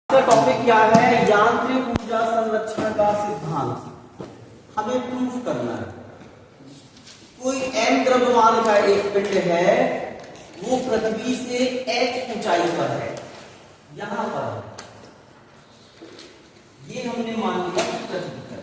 Topic क्या है? यांत्रिक ऊर्जा संरक्षण का सिद्धांत हमें प्रूफ करना है। कोई m द्रव्यमान का एक पिंड है, वो पृथ्वी से h ऊंचाई पर है, यहां पर है। ये हमने मान लिया पृथ्वी पर।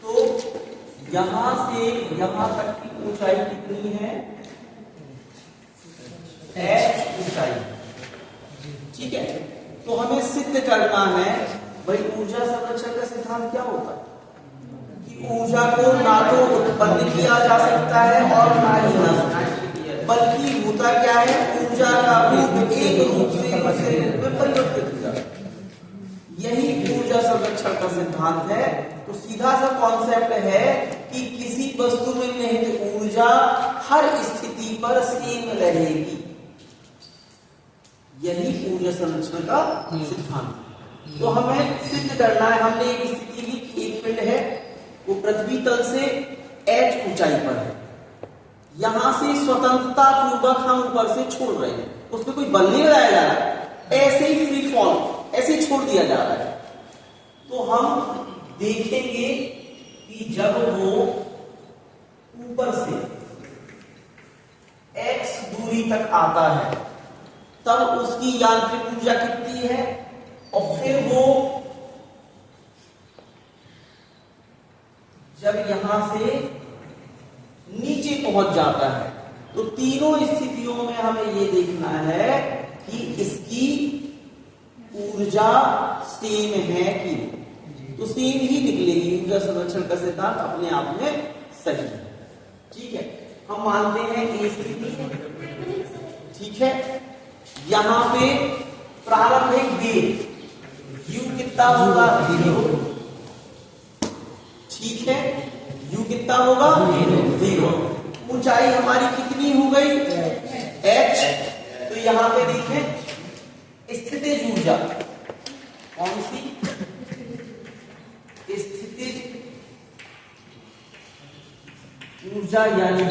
तो यहां से यहां तक की ऊंचाई कितनी है? h ऊंचाई। ठीक है, तो हमें सिद्ध करना है भाई ऊर्जा संरक्षण का सिद्धांत क्या होता है कि ऊर्जा को ना तो उत्पन्न किया जा सकता है और ना ही नष्ट, बल्कि होता क्या है, ऊर्जा का रूप एक रूप से दूसरे रूप में परिवर्तित हो जाता है। यही ऊर्जा संरक्षण का सिद्धांत है। तो सीधा सा कॉन्सेप्ट है कि किसी वस्तु में निहित ऊर्जा हर स्थिति पर सेम रहेगी। यही ऊर्जा संरक्षण का सिद्धांत। तो हमें सिद्ध करना है। हमने एक स्थिति ली कि एक पिंड है, वो पृथ्वी तल से h ऊंचाई पर है। यहां से स्वतंत्रता पूर्वक हम ऊपर से छोड़ रहे हैं, उसमें कोई बल नहीं लगाया जा रहा है, ऐसे ही फ्री फॉल, ऐसे ही छोड़ दिया जा रहा है। तो हम देखेंगे कि जब वो ऊपर से x दूरी तक आता है तब उसकी यांत्रिक ऊर्जा कितनी है, और फिर वो जब यहां से नीचे पहुंच जाता है तो तीनों स्थितियों में हमें ये देखना है कि इसकी ऊर्जा सेम है कि नहीं। तो सेम ही निकलेगी। ऊर्जा संरक्षण का सिद्धांत अपने आप में सही है। ठीक है, हम मानते हैं ये स्थिति। ठीक है, यहां पे प्रारंभिक वेग u कितना होगा? 0। ठीक है, u कितना होगा? 0। ऊंचाई हमारी कितनी हो गई? h। तो यहां पे देखें स्थितिज ऊर्जा कौन सी? स्थितिज ऊर्जा यानी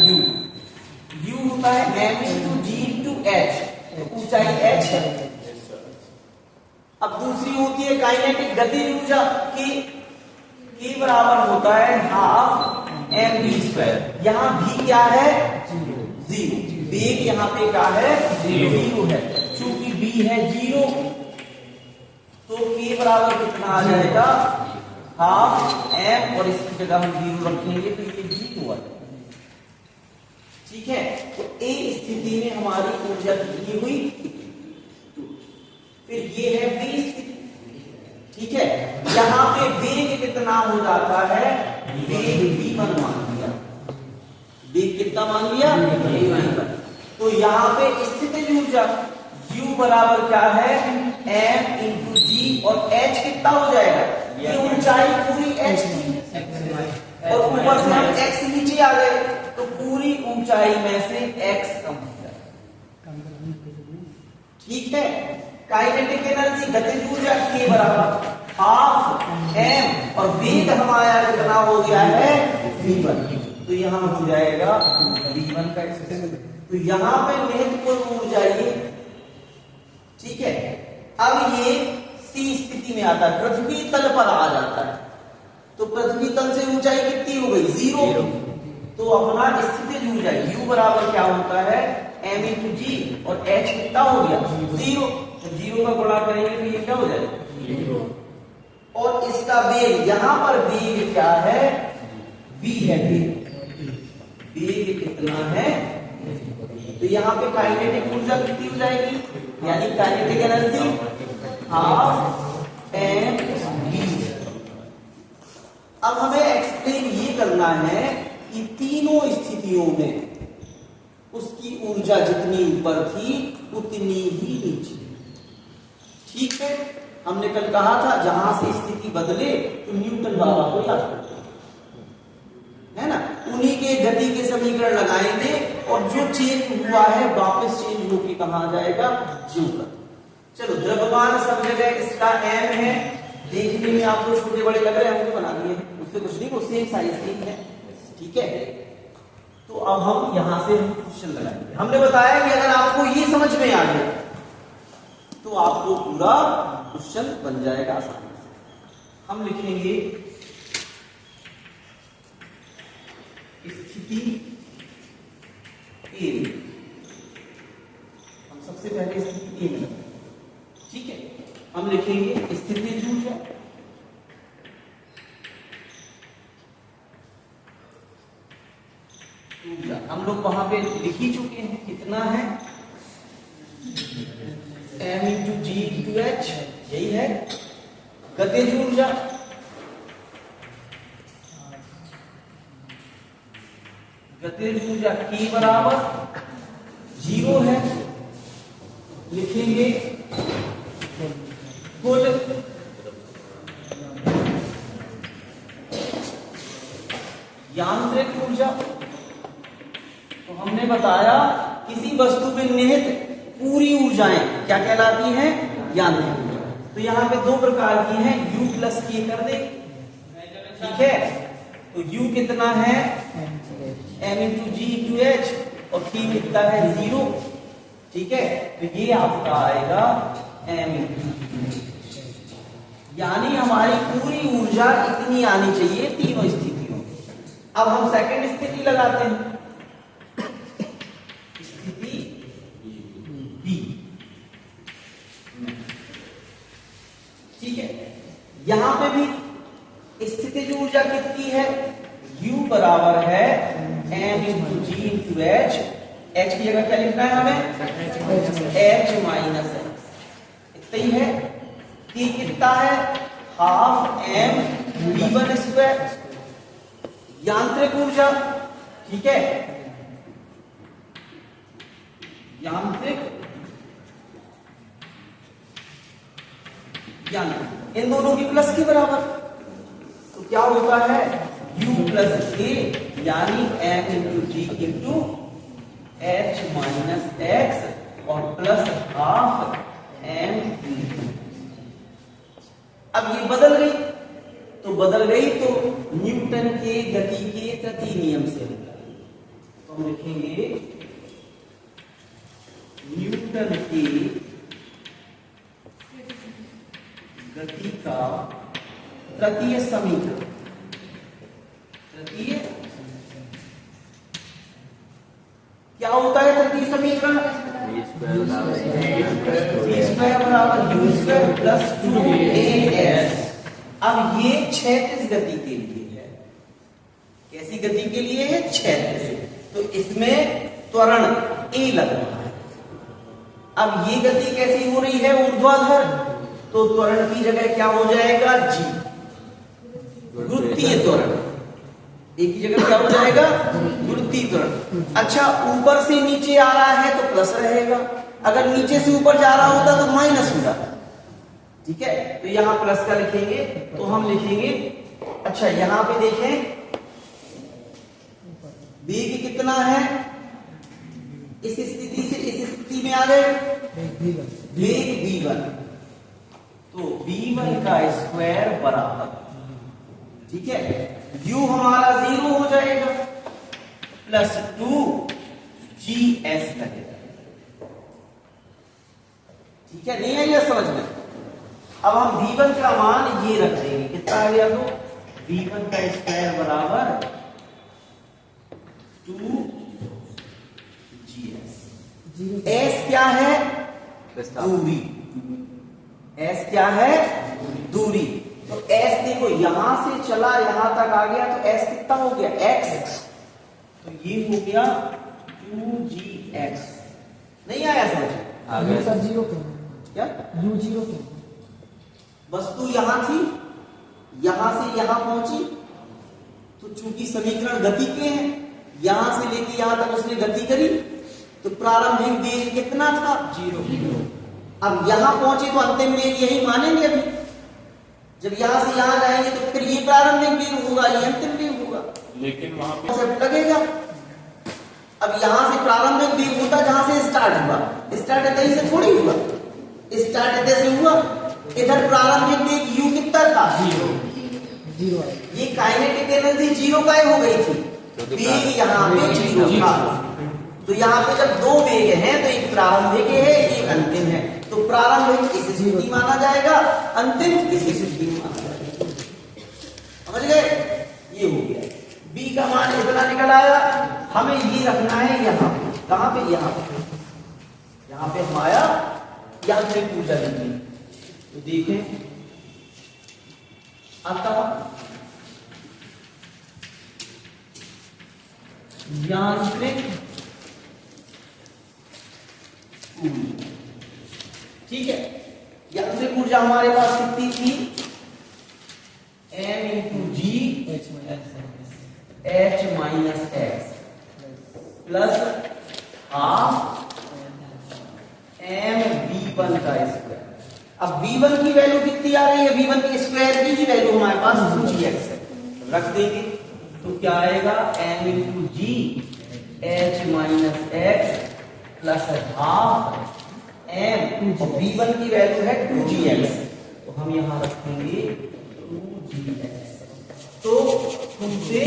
u होता है m into g into h। ऊंचाई h है। अब दूसरी होती है काइनेटिक गतिज ऊर्जा की बराबर होता है हाफ mv²। यहां v क्या है? 0। वेग यहां पे क्या है? 0 है। चूंकि v है 0 तो k बराबर कितना आ जाएगा? हाफ m, और इसकी जगह हम 0 रखेंगे तो ये v हुआ। ठीक है, तो ए स्थिति में हमारी ऊर्जा कितनी हुई? फिर ये है बी स्थिति। ठीक है, यहां पे वेग कितना हो जाता है? वेग v1 मान लिया। वेग कितना मान लिया? v1। तो यहां पे स्थितिज ऊर्जा u बराबर क्या है? m into g, और h कितना हो जाएगा? ये ऊंचाई पूरी h थी और ऊपर से हम x नीचे आ गए तो पूरी ऊंचाई में से x कम हो जाएगा। ठीक है, काइनेटिक एनर्जी गतिज ऊर्जा के बराबर हाफ m, और वेग हमारा कितना हो गया है? v1। तो यहां हो जाएगा v1 का एक्सप्रेशन। तो यहां पे निहित कुल ऊर्जा ये। ठीक है, अब ये सी स्थिति में आता है, पृथ्वी तल पर आ जाता है। तो पृथ्वी तल से ऊंचाई कितनी हो गई? 0। तो अपना स्थितिज ऊर्जा u बराबर क्या होता है? m into g, और h कितना हो गया? 0। तो 0 का गुणा करेंगे तो ये क्या हो जाएगा? 0। और इसका वेग, यहां पर वेग क्या है? v है। वेग कितना है? तो यहां पे काइनेटिक ऊर्जा कितनी हो जाएगी? यानी kinetic energy half m v। अब हमें एक्सप्लेन ये करना है कि तीनों स्थितियों में उसकी ऊर्जा जितनी ऊपर थी उतनी ही नीचे। ठीक है, हमने कल कहा था जहां से स्थिति बदले तो न्यूटन बाबा को याद करते है ना, उन्हीं के गति के समीकरण लगाएंगे और जो चेंज हुआ है वापस चेंज होके कहां जाएगा? ज्यों पर। चलो, द्रव्यमान सब जगह इसका m है। देखने में आपको छोटे बड़े लग रहे हैं, बना दिए, उससे कुछ नहीं, वो सेम साइज के ही है। ठीक है, तो अब हम यहां से क्वेश्चन लगाएंगे। हमने बताया कि अगर आपको ये समझ में आ गया तो आपको पूरा क्वेश्चन बन जाएगा आसानी से। हम लिखेंगे स्थिति ए में, हम सबसे पहले स्थिति ए में, ठीक है। हम लिखेंगे स्थितिज ऊर्जा, हम लोग वहां पे लिख ही चुके हैं, कितना है m into G into H, यही है। गतिज ऊर्जा, गतिज ऊर्जा K बराबर 0 है, लिखेंगे कुल यांत्रिक ऊर्जा। तो हमने बताया किसी वस्तु में निहित पूरी ऊर्जाएं क्या कहलाती हैं, यांत्रिक ऊर्जा। तो यहाँ पे दो प्रकार की हैं, U प्लस K कर दे, ठीक है। तो U कितना है m into G into H, और K कितना है 0, ठीक है। तो ये आपका आएगा m इंटू, यानी हमारी पूरी ऊर्जा इतनी आनी चाहिए तीनों स्थितियों। अब हम सेकंड स्थिति लगाते हैं, स्थिति बी, ठीक है। यहां पे भी स्थितिज ऊर्जा कितनी है, U बराबर है m into G into H, H की जगह क्या लिखना है हमें, h माइनस एक्स, इतना ही है। K कितना है, हाफ m v1 स्क्वायर, यांत्रिक ऊर्जा, ठीक है, यांत्रिक, इन दोनों की प्लस के बराबर। तो क्या होता है, U प्लस K, यानी m into G into H minus x, और प्लस हाफ m v2। अब ये बदल गई, तो बदल गई तो न्यूटन के गति के तृतीय नियम से, तो हम लिखेंगे न्यूटन के गति का तृतीय समीकरण, तृतीय क्या होता है तृतीय समीकरण, v स्क्वायर बराबर u स्क्वायर प्लस 2as। अब ये क्षैतिज गति के लिए है, कैसी गति के लिए है, क्षैतिज, तो इसमें त्वरण a लग रहा है। अब ये गति कैसी हो रही है, ऊर्ध्वाधर, तो त्वरण की जगह क्या हो जाएगा, g, गुरुत्वीय त्वरण, एक की जगह क्या हो जाएगा, गुरुत्वीय त्वरण। अच्छा, ऊपर से नीचे आ रहा है तो प्लस रहेगा, अगर नीचे से ऊपर जा रहा होता तो माइनस हो जाता, ठीक है। तो यहां प्लस का लिखेंगे, तो हम लिखेंगे, अच्छा यहां पे देखें वेग कितना है, इस स्थिति से इस स्थिति में आ गए, वेग v1, तो v1 का स्क्वायर बराबर, ठीक है, u हमारा 0 हो जाएगा, प्लस 2gs लगेगा, ठीक है, नहीं आइए समझ में। अब हम v1 का मान ये रख देंगे, कितना आ गया, तो v1 का स्क्वायर बराबर 2gs। s क्या है, दूरी, s क्या है, दूरी। तो s देखो यहां से चला यहां तक आ गया, तो s कितना हो गया, x, तो ये हो गया 2gx। नहीं आया समझ, आ गया सर, 0 क्या, u 0 क्या, वस्तु यहां थी, यहां से यहां पहुंची, तो चूंकि समीकरण गति के हैं, यहां से लेके यहां तक उसने गति करी, तो प्रारंभिक वेग कितना था, 0। अब यहां पहुंचे तो अंतिम वेग यही मानेंगे अभी, जब यहां से यहां जाएंगे तो फिर ये प्रारंभिक वेग होगा, ये अंतिम वेग होगा, लेकिन वहां पे लगेगा। अब यहां से प्रारंभिक वेग होता जहां से स्टार्ट हुआ, स्टार्ट कहीं से थोड़ी हुआ, स्टार्ट से हुआ, इधर प्रारंभिक वेग u कितना था, 0। ये काइनेटिक एनर्जी 0 का हो गई थी, वेग यहाँ पे 0 था। तो यहाँ पे जब दो वेग हैं तो एक प्रारंभिक है, एक अंतिम है। तो प्रारंभिक इस स्थिति माना जाएगा, अंतिम इस स्थिति में माना जाएगा। समझ गए? ये हो गया। B का मान इतना निकल आया। हमें ये रखना है यहाँ पे, कहाँ पे? यहाँ पे, यहाँ पे हम आया, यांत्रिक ऊर्जा देंगे। तो देखें अतः यांत्रिक ऊर्जा, ठीक है। यांत्रिक ऊर्जा हमारे पास कितनी थी? m इंटू जी h minus x plus half m v1 का स्क्वायर। अब v1 की वैल्यू कितनी आ रही है? v1 के स्क्वायर की ही वैल्यू हमारे पास 2gx है, रख देंगे। तो क्या आएगा? m इंटू जी h minus x plus half m, और v1 की वैल्यू है 2gx, तो हम यहां रखेंगे 2gx। तो तुमसे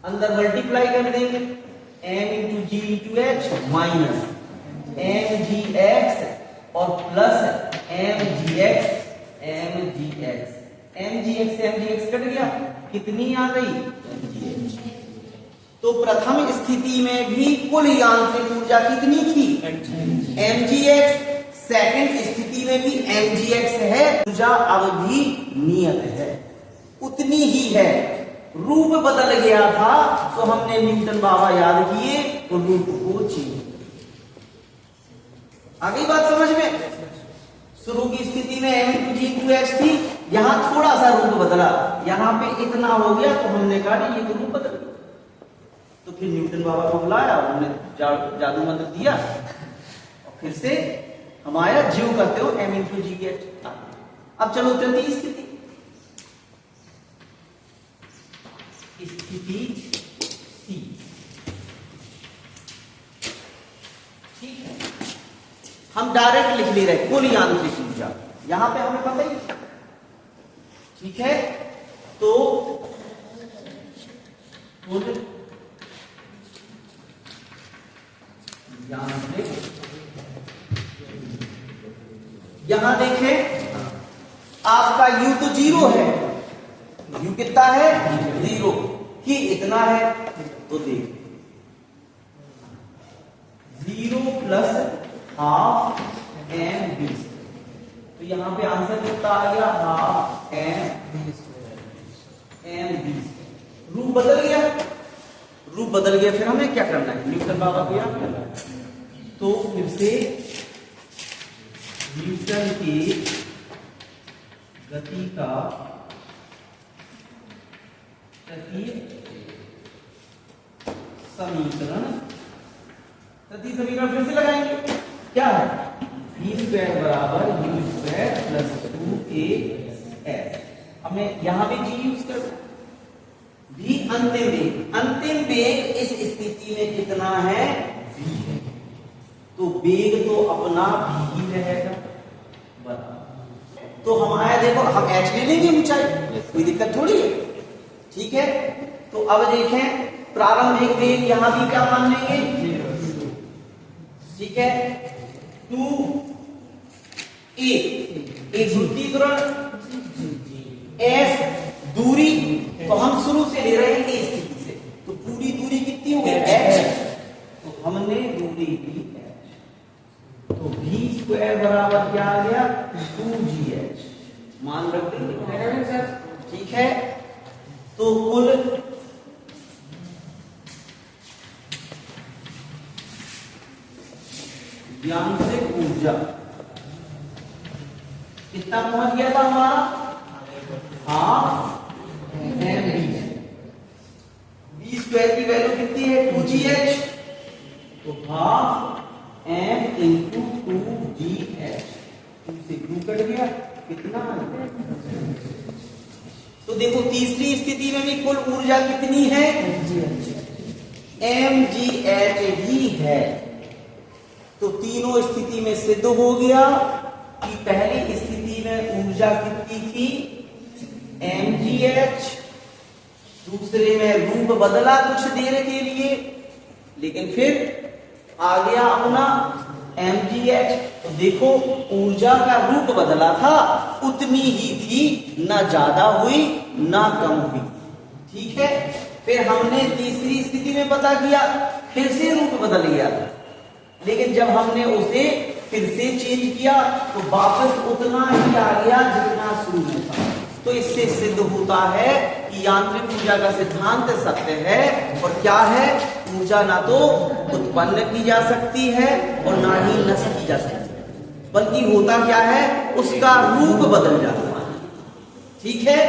अंदर मल्टीप्लाई कर देंगे, m into G into H minus M G X और plus M G X cut गया, कितनी आ गई? तो प्रथम स्थिति में भी कुल यांत्रिक ऊर्जा कितनी थी? mgx। सेकंड स्थिति में भी mgx है। ऊर्जा अवधि नियत है, उतनी ही है। रूप बदल गया था तो हमने न्यूटन बाबा याद किए और रूप को चेंज। आगे बात समझ में? शुरू की स्थिति में m into G into x थी, यहां थोड़ा सा रूप बदला, यहां पे इतना हो गया, तो हमने कहा ये तो रूप बदल। तो फिर न्यूटन बाबा को बुलाया, उन्होंने जादू मंत्र दिया और फिर से हम आया जीव करते हो m इंटू जी एक्स। अब चलो तृतीय स्थिति, स्थिति सी, ठीक है। हम डायरेक्ट लिख ले रहे कुल यांत्रिक ऊर्जा, यहां पे हमें पता ही, ठीक है। तो कुल यांत्रिक, यहां देखें आपका u तो 0 है, u कितना है? 0, कि इतना है, तो देख 0 प्लस हाफ एम बी, तो यहां पे आंसर कितना आ गया? Half M B. रूप बदल गया, रूप बदल गया। फिर हमें क्या करना है? न्यूटन बाबा को याद करना है। तो फिर से न्यूटन की गति का समीकरण फिर से लगाएंगे। क्या है? v स्क्वायर बराबर u स्क्वायर प्लस 2as। हमने यहां भी g यूज कर v अंतिम वेग, अंतिम वेग इस स्थिति में कितना है? v है, तो वेग तो अपना v ही रहेगा बराबर। तो हमारा देखो, हम h ले लेंगे ऊंचाई, कोई दिक्कत थोड़ी है, ठीक है। तो अब देखें प्रारंभिक वेग यहां भी क्या मान लेंगे? ठीक है। 2a एक ध्रुवीकरण, s दूरी, तो हम शुरू से ले रहे हैं a स्थिति से, तो पूरी दूरी कितनी हो गई? h, तो हमने दूरी ली h, तो v स्क्वायर बराबर क्या आ गया? 2gh, मान रख देंगे, ठीक है। तो कुल यांत्रिक ऊर्जा कितना पहुंच गया था हमारा? Half M B. B square की वैल्यू कितनी है? 2gh, तो हाफ एम इंटू 2gh, 2 से 2 कट गया, कितना? तो देखो तीसरी स्थिति में भी कुल ऊर्जा कितनी है? mgh ही है। तो तीनों स्थिति में सिद्ध हो गया कि पहली स्थिति में ऊर्जा कितनी थी? mgh, दूसरे में रूप बदला कुछ देर के लिए, लेकिन फिर आ गया अपना mgh। तो देखो ऊर्जा का रूप बदला था, उतनी ही थी, ना ज्यादा हुई ना कम हुई। ठीक है, फिर हमने तीसरी स्थिति में पता किया, फिर से रूप बदल गया, लेकिन जब हमने उसे फिर से चेंज किया तो वापस उतना ही आ गया जितना शुरू में था। तो इससे सिद्ध होता है कि यांत्रिक ऊर्जा का सिद्धांत सत्य है। और क्या है, ऊर्जा ना तो उत्पन्न की जा सकती है और ना ही नष्ट की जा सकती है, बल्कि होता क्या है, उसका रूप बदल जाता है। ठीक है।